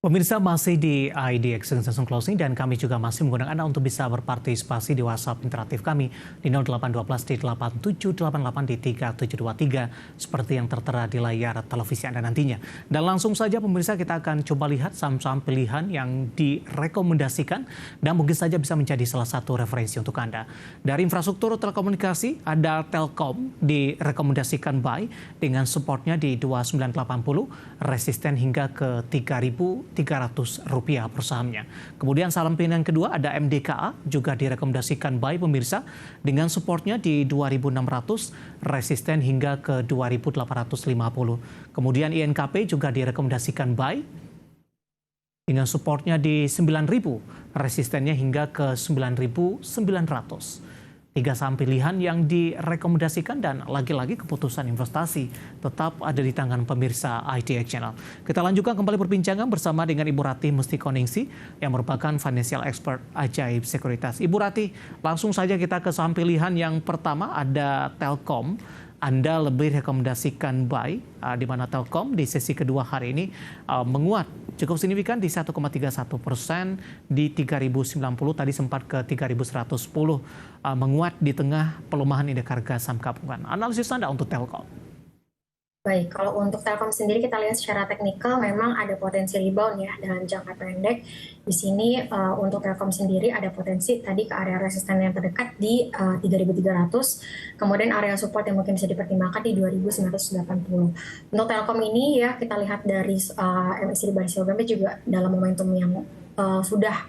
Pemirsa masih di IDX Transaction Closing dan kami juga masih menggunakan Anda untuk bisa berpartisipasi di WhatsApp interaktif kami di 0812 di 8788 di 3723 seperti yang tertera di layar televisi Anda nantinya. Dan langsung saja pemirsa kita akan coba lihat saham-saham pilihan yang direkomendasikan dan mungkin saja bisa menjadi salah satu referensi untuk Anda. Dari infrastruktur telekomunikasi ada Telkom direkomendasikan buy dengan supportnya di 2980, resisten hingga ke 3.300 rupiah per sahamnya. Kemudian saham pilihan kedua ada MDKA juga direkomendasikan buy pemirsa dengan supportnya di 2.600, resisten hingga ke 2.850. Kemudian INKP juga direkomendasikan buy dengan supportnya di 9.000, resistennya hingga ke 9.900. Tiga saham pilihan yang direkomendasikan dan lagi-lagi keputusan investasi tetap ada di tangan pemirsa IDX Channel. Kita lanjutkan kembali perbincangan bersama dengan Ibu Ratih Mustikoningsih yang merupakan financial expert Ajaib Sekuritas. Ibu Ratih, langsung saja kita ke saham pilihan yang pertama ada Telkom. Anda lebih rekomendasikan buy, di mana Telkom di sesi kedua hari ini menguat cukup signifikan di 1,31%, di 3.090, tadi sempat ke 3.110, menguat di tengah pelemahan indeks harga saham gabungan. Analisis Anda untuk Telkom? Baik, kalau untuk Telkom sendiri kita lihat secara teknikal memang ada potensi rebound ya dalam jangka pendek. Di sini untuk Telkom sendiri ada potensi tadi ke area resisten yang terdekat di 3.300, kemudian area support yang mungkin bisa dipertimbangkan di 2.980. Untuk Telkom ini ya kita lihat dari MACD by Silvergate juga dalam momentum yang sudah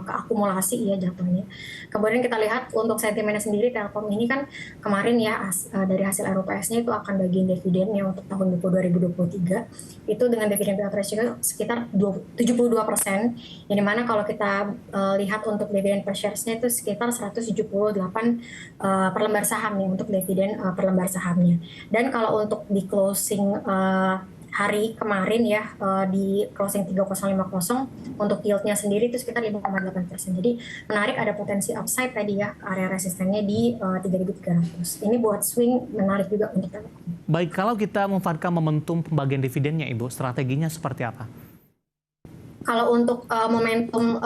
keakumulasi ya jatuhnya. Kemudian kita lihat untuk sentimennya sendiri Telkom ini kan kemarin ya dari hasil RUPS-nya itu akan bagian dividennya untuk tahun 2023 itu dengan dividen payout ratio sekitar 72%, yang dimana kalau kita lihat untuk dividen per share-nya itu sekitar 178 per lembar saham nih untuk dividen per lembar sahamnya. Dan kalau untuk di closing hari kemarin ya di closing 3050 untuk yieldnya sendiri itu sekitar 5,8%. Jadi menarik, ada potensi upside tadi ya, area resistennya di 3.300. Ini buat swing menarik juga untuk Telkom. Baik, kalau kita memanfaatkan momentum pembagian dividennya Ibu, strateginya seperti apa? Kalau untuk momentum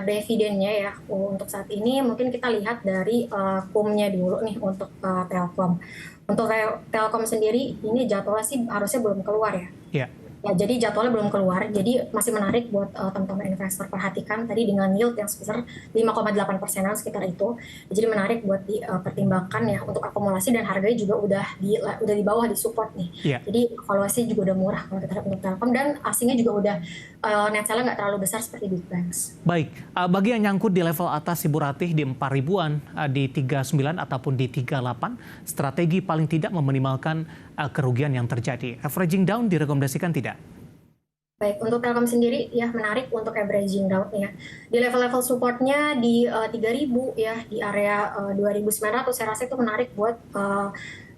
dividennya ya untuk saat ini mungkin kita lihat dari KUM-nya dulu nih untuk Telkom. Untuk Telkom sendiri ini jadwalnya sih harusnya belum keluar ya. Ya. Ya, jadi jadwalnya belum keluar, jadi masih menarik buat teman-teman investor perhatikan tadi dengan yield yang sebesar 5,8%-an sekitar itu. Jadi menarik buat dipertimbangkan ya untuk akumulasi, dan harganya juga udah di bawah di support nih. Yeah. Jadi valuasi juga udah murah kalau kita lihat untuk Telkom, dan asingnya juga udah net sell nggak terlalu besar seperti Big Banks. Baik, bagi yang nyangkut di level atas Ibu Ratih di 4.000-an, di 39 ataupun di 38, strategi paling tidak meminimalkan kerugian yang terjadi. Averaging down direkomendasikan tidak? Baik, untuk Telkom sendiri ya menarik untuk averaging down ya. Di level-level supportnya di 3.000 ya, di area 2.900 saya rasa itu menarik buat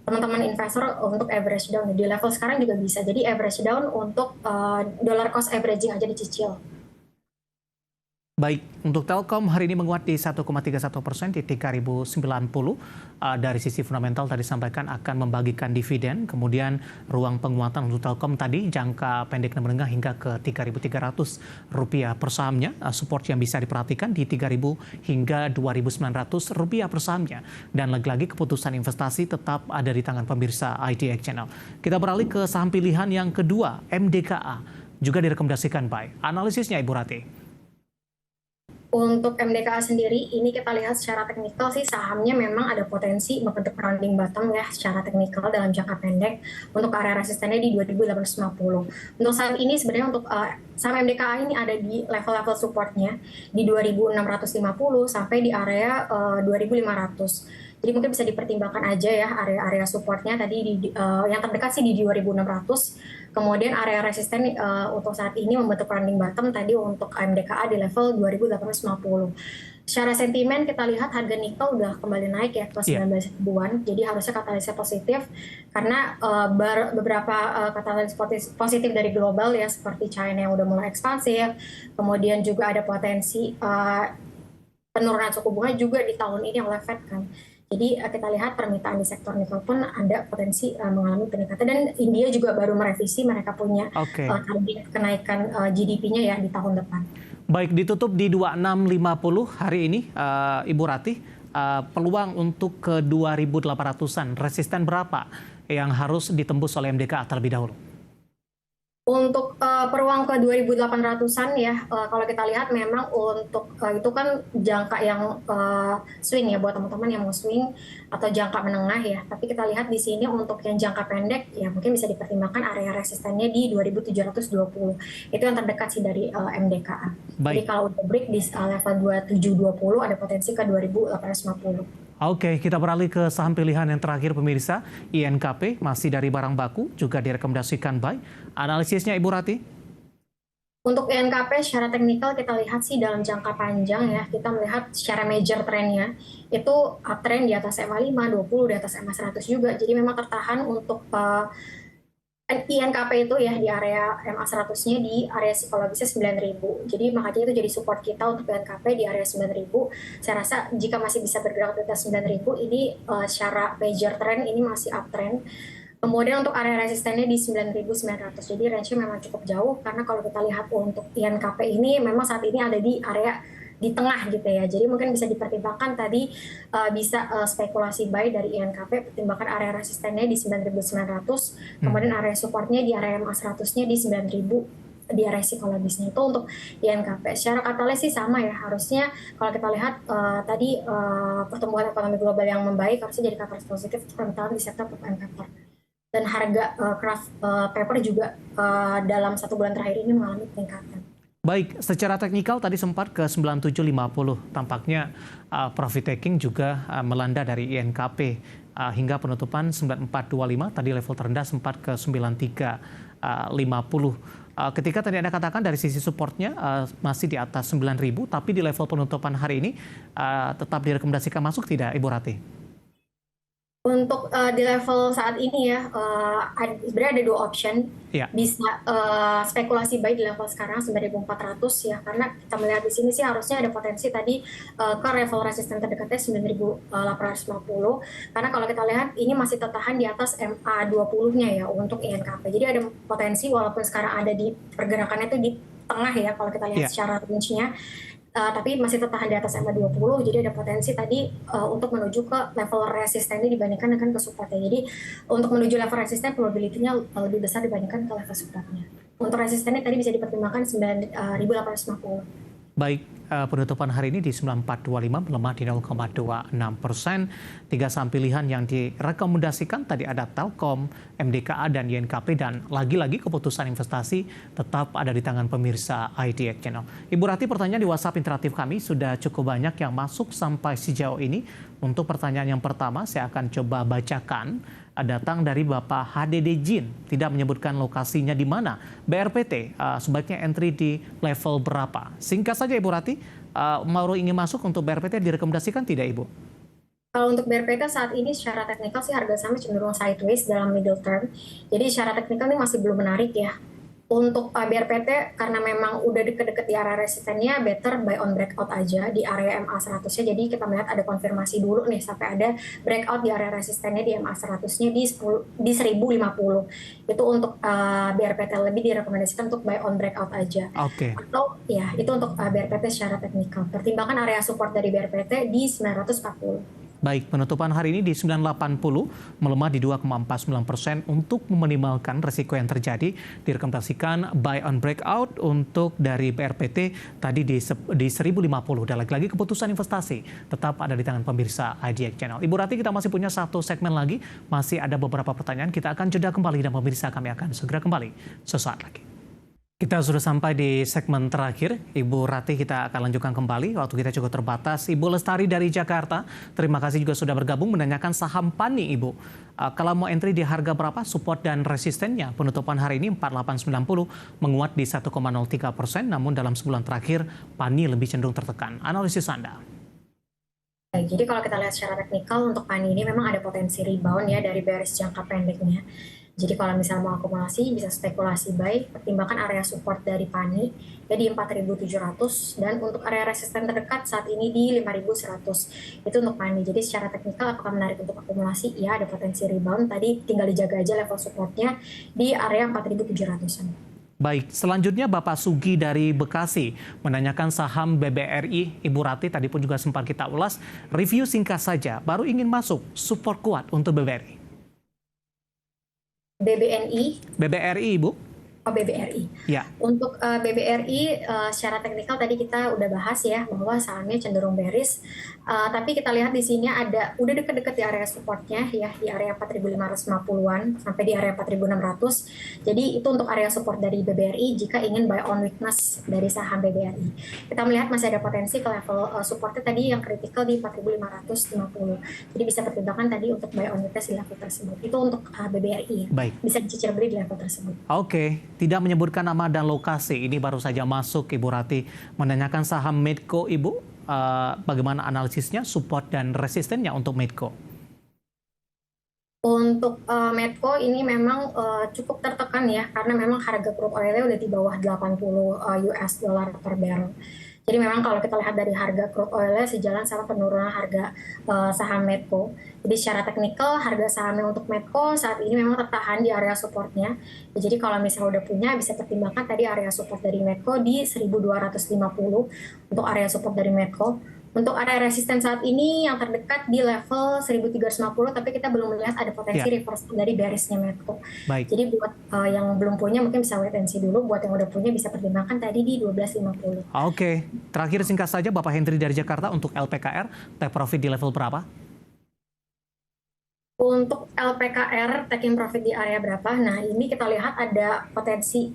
teman-teman investor untuk average down. Di level sekarang juga bisa. Jadi average down untuk dollar cost averaging aja dicicil. Baik, untuk Telkom hari ini menguat di 1,31% di 3.090. Dari sisi fundamental tadi sampaikan akan membagikan dividen, kemudian ruang penguatan untuk Telkom tadi jangka pendek dan menengah hingga ke 3.300 rupiah per sahamnya. Support yang bisa diperhatikan di 3.000 hingga 2.900 rupiah per sahamnya. Dan lagi-lagi keputusan investasi tetap ada di tangan pemirsa IDX Channel. Kita beralih ke saham pilihan yang kedua, MDKA. Juga direkomendasikan buy. Analisisnya Ibu Ratih? Untuk MDKA sendiri, ini kita lihat secara teknikal sih sahamnya memang ada potensi membentuk rounding bottom ya secara teknikal dalam jangka pendek untuk area resistennya di 2.850. Untuk saat ini sebenarnya untuk saham MDKA ini ada di level-level supportnya di 2.650 sampai di area 2.500. Jadi mungkin bisa dipertimbangkan aja ya area-area supportnya tadi yang terdekat sih di 2.600. Kemudian area resisten untuk saat ini membentuk rounding bottom tadi untuk MDKA di level 2.850. Secara sentimen kita lihat harga nikel udah kembali naik ya ke 19 ribuan. Jadi harusnya katalisnya positif karena beberapa katalis positif dari global ya seperti China yang udah mulai ekspansif. Kemudian juga ada potensi penurunan suku bunga juga di tahun ini oleh Fed kan. Jadi kita lihat permintaan di sektor nikel pun ada potensi mengalami peningkatan, dan India juga baru merevisi, mereka punya Oke. target kenaikan GDP-nya ya di tahun depan. Baik, ditutup di 2650 hari ini, Ibu Ratih. Peluang untuk ke 2800-an, resisten berapa yang harus ditembus oleh MDKA terlebih dahulu? Untuk peluang ke 2.800-an ya, kalau kita lihat memang untuk itu kan jangka yang swing ya buat teman-teman yang mau swing atau jangka menengah ya. Tapi kita lihat di sini untuk yang jangka pendek ya mungkin bisa dipertimbangkan area resistennya di 2.720. Itu yang terdekat sih dari MDKA. Jadi Baik. kalau untuk break di level 2720 ada potensi ke 2.850. Oke, kita beralih ke saham pilihan yang terakhir pemirsa, INKP, masih dari barang baku, juga direkomendasikan buy. Analisisnya Ibu Ratih? Untuk INKP secara teknikal kita lihat sih dalam jangka panjang ya, kita melihat secara major trennya itu uptrend di atas MA5, 20, di atas MA100 juga. Jadi memang tertahan untuk INKP itu ya di area MA100-nya di area psikologisnya 9.000. Jadi makanya itu jadi support kita untuk INKP di area 9.000. Saya rasa jika masih bisa bergerak di atas 9.000 ini secara major trend ini masih uptrend. Kemudian untuk area resistennya di 9.900. Jadi range-nya memang cukup jauh karena kalau kita lihat untuk INKP ini memang saat ini ada di area di tengah gitu ya. Jadi mungkin bisa dipertimbangkan tadi bisa spekulasi buy dari INKP, pertimbangkan area resistennya di 9.900, kemudian area supportnya di area MA100-nya di 9.000 di area psikologisnya itu untuk INKP. Secara katalis sih sama ya, harusnya kalau kita lihat tadi pertumbuhan ekonomi global yang membaik harusnya jadi katalis positif terutama di sektor pulp and paper. Dan harga craft paper juga dalam 1 bulan terakhir ini mengalami peningkatan. Baik, secara teknikal tadi sempat ke 9750. Tampaknya profit taking juga melanda dari INKP hingga penutupan 9425. Tadi level terendah sempat ke 9350. Ketika tadi Anda katakan dari sisi supportnya masih di atas 9000, tapi di level penutupan hari ini tetap direkomendasikan masuk tidak, Ibu Ratih? Untuk di level saat ini ya, sebenarnya ada 2 option. Ya. Bisa spekulasi buy di level sekarang 9.400 ya, karena kita melihat di sini sih harusnya ada potensi tadi ke level resisten terdekatnya 9.850. Karena kalau kita lihat ini masih tertahan di atas MA20-nya ya untuk INKP. Jadi ada potensi walaupun sekarang ada di pergerakannya itu di tengah ya kalau kita lihat secara range-nya. Tapi masih tertahan di atas MA20, jadi ada potensi tadi untuk menuju ke level resistennya dibandingkan dengan ke supportnya. Jadi untuk menuju level resisten probability-nya lebih besar dibandingkan ke level supportnya. Untuk resistennya tadi bisa dipertimbangkan 9.850. Baik, penutupan hari ini di 9425 melemah di 0,26%. 3 saham pilihan yang direkomendasikan tadi ada Telkom, MDKA, dan INKP. Dan lagi-lagi keputusan investasi tetap ada di tangan pemirsa IDX Channel. Ibu Ratih, pertanyaan di WhatsApp interaktif kami sudah cukup banyak yang masuk sampai sejauh ini. Untuk pertanyaan yang pertama saya akan coba bacakan. Datang dari Bapak HDD Jin, tidak menyebutkan lokasinya di mana. BRPT sebaiknya entry di level berapa? Singkat saja Ibu Ratih, mau ingin masuk untuk BRPT direkomendasikan tidak Ibu? Kalau untuk BRPT saat ini secara teknikal sih harga saham cenderung sideways dalam middle term. Jadi secara teknikal ini masih belum menarik ya. Untuk BRPT karena memang udah deket-deket di area resistennya, better buy on breakout aja di area MA100-nya. Jadi kita melihat ada konfirmasi dulu nih sampai ada breakout di area resistennya di MA100-nya di 1050. Itu untuk BRPT, lebih direkomendasikan untuk buy on breakout aja. Oke. Atau ya itu untuk BRPT secara teknikal. Pertimbangkan area support dari BRPT di 940. Baik, penutupan hari ini di 980 melemah di 2,49% untuk meminimalkan risiko yang terjadi. Direkomendasikan buy on breakout untuk dari BRPT tadi di 1050. Dan lagi-lagi keputusan investasi tetap ada di tangan pemirsa IDX Channel. Ibu Ratih, kita masih punya 1 segmen lagi, masih ada beberapa pertanyaan. Kita akan jeda kembali dan pemirsa kami akan segera kembali sesaat lagi. Kita sudah sampai di segmen terakhir. Ibu Ratih, kita akan lanjutkan kembali. Waktu kita cukup terbatas. Ibu Lestari dari Jakarta, terima kasih juga sudah bergabung menanyakan saham PANI, Ibu. Kalau mau entry di harga berapa, support dan resistennya? Penutupan hari ini 4890 menguat di 1,03%, namun dalam sebulan terakhir PANI lebih cenderung tertekan. Analisis Anda? Baik, jadi kalau kita lihat secara teknikal untuk PANI ini memang ada potensi rebound ya dari bearish jangka pendeknya. Jadi kalau misalnya mau akumulasi bisa spekulasi buy, pertimbangkan area support dari PANI ya di 4.700 dan untuk area resisten terdekat saat ini di 5.100. Itu untuk PANI. Jadi secara teknikal apakah menarik untuk akumulasi? Ya ada potensi rebound. Tadi tinggal dijaga aja level supportnya di area 4.700-an. Baik, selanjutnya Bapak Sugi dari Bekasi menanyakan saham BBRI. Ibu Rati tadi pun juga sempat kita ulas. Review singkat saja, baru ingin masuk, support kuat untuk BBRI. BBNI, BBRI, Ibu? oh BBRI. Ya. Untuk BBRI secara teknikal tadi kita udah bahas ya bahwa sahamnya cenderung bearish. Tapi kita lihat di sini udah deket-deket di area supportnya ya di area 4.550-an sampai di area 4.600. Jadi itu untuk area support dari BBRI jika ingin buy on weakness dari saham BBRI. Kita melihat masih ada potensi ke level supportnya tadi yang kritikal di 4.550. Jadi bisa pertimbangkan tadi untuk buy on weakness di level tersebut. Itu untuk BBRI ya. Baik. Bisa dicicil beli di level tersebut. Oke, tidak menyebutkan nama dan lokasi. Ini baru saja masuk, Ibu Rati menanyakan saham Medco, Ibu. Bagaimana analisisnya, support dan resistennya untuk Medco? Untuk Medco ini memang cukup tertekan ya, karena memang harga crude oilnya udah di bawah 80 US dollar per barrel. Jadi memang kalau kita lihat dari harga crude oilnya sejalan sama penurunan harga saham Medco. Jadi secara teknikal harga sahamnya untuk Medco saat ini memang tertahan di area supportnya. Jadi kalau misalnya udah punya bisa pertimbangkan tadi area support dari Medco di 1.250 untuk area support dari Medco. Untuk area resisten saat ini yang terdekat di level 1.350, tapi kita belum melihat ada potensi reversal dari bearishnya Medco. Baik. Jadi buat yang belum punya mungkin bisa wait and see dulu, buat yang udah punya bisa pertimbangkan tadi di 12.50. Oke, terakhir singkat saja Bapak Hendri dari Jakarta untuk LPKR, take profit di level berapa? Untuk LPKR, taking profit di area berapa? Nah ini kita lihat ada potensi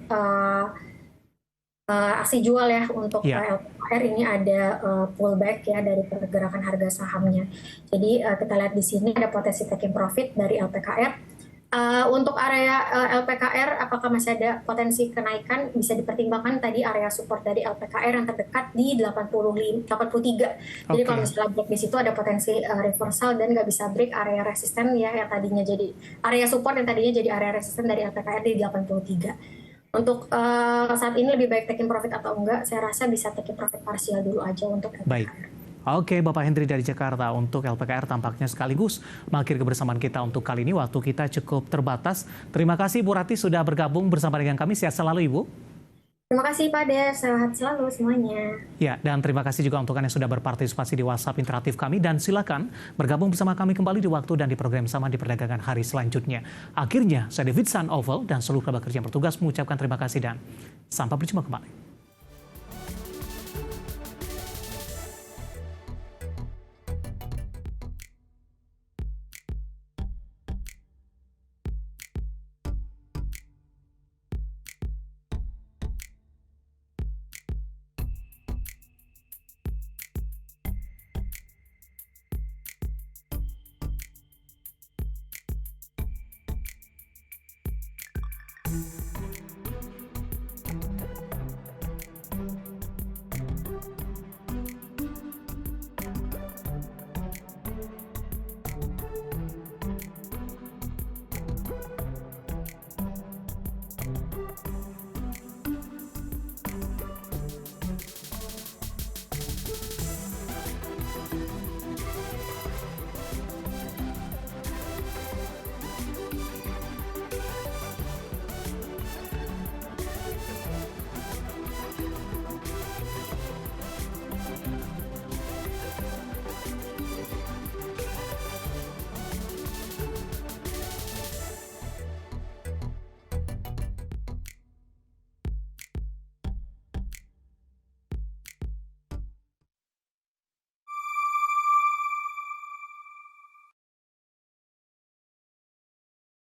aksi jual ya untuk LPKR ini ada pullback ya dari pergerakan harga sahamnya. Jadi kita lihat di sini ada potensi taking profit dari LPKR. Untuk area LPKR apakah masih ada potensi kenaikan, bisa dipertimbangkan tadi area support dari LPKR yang terdekat di 83. Jadi kalau misalnya break di situ ada potensi reversal dan nggak bisa break area resisten ya yang tadinya jadi area support yang tadinya jadi area resisten dari LPKR di 83. Untuk saat ini lebih baik taking profit atau enggak, saya rasa bisa taking profit parsial dulu aja untuk LPKR. Baik. Oke, Bapak Hendri dari Jakarta, untuk LPKR tampaknya sekaligus mengakhiri kebersamaan kita untuk kali ini. Waktu kita cukup terbatas. Terima kasih Ibu Rati sudah bergabung bersama dengan kami. Sehat selalu Ibu. Terima kasih Pak Des, sehat selalu semuanya. Ya, dan terima kasih juga untuk Anda yang sudah berpartisipasi di WhatsApp interaktif kami. Dan silakan bergabung bersama kami kembali di waktu dan di program sama di perdagangan hari selanjutnya. Akhirnya, saya David San Oval dan seluruh kerabat kerja yang bertugas mengucapkan terima kasih dan sampai berjumpa kembali.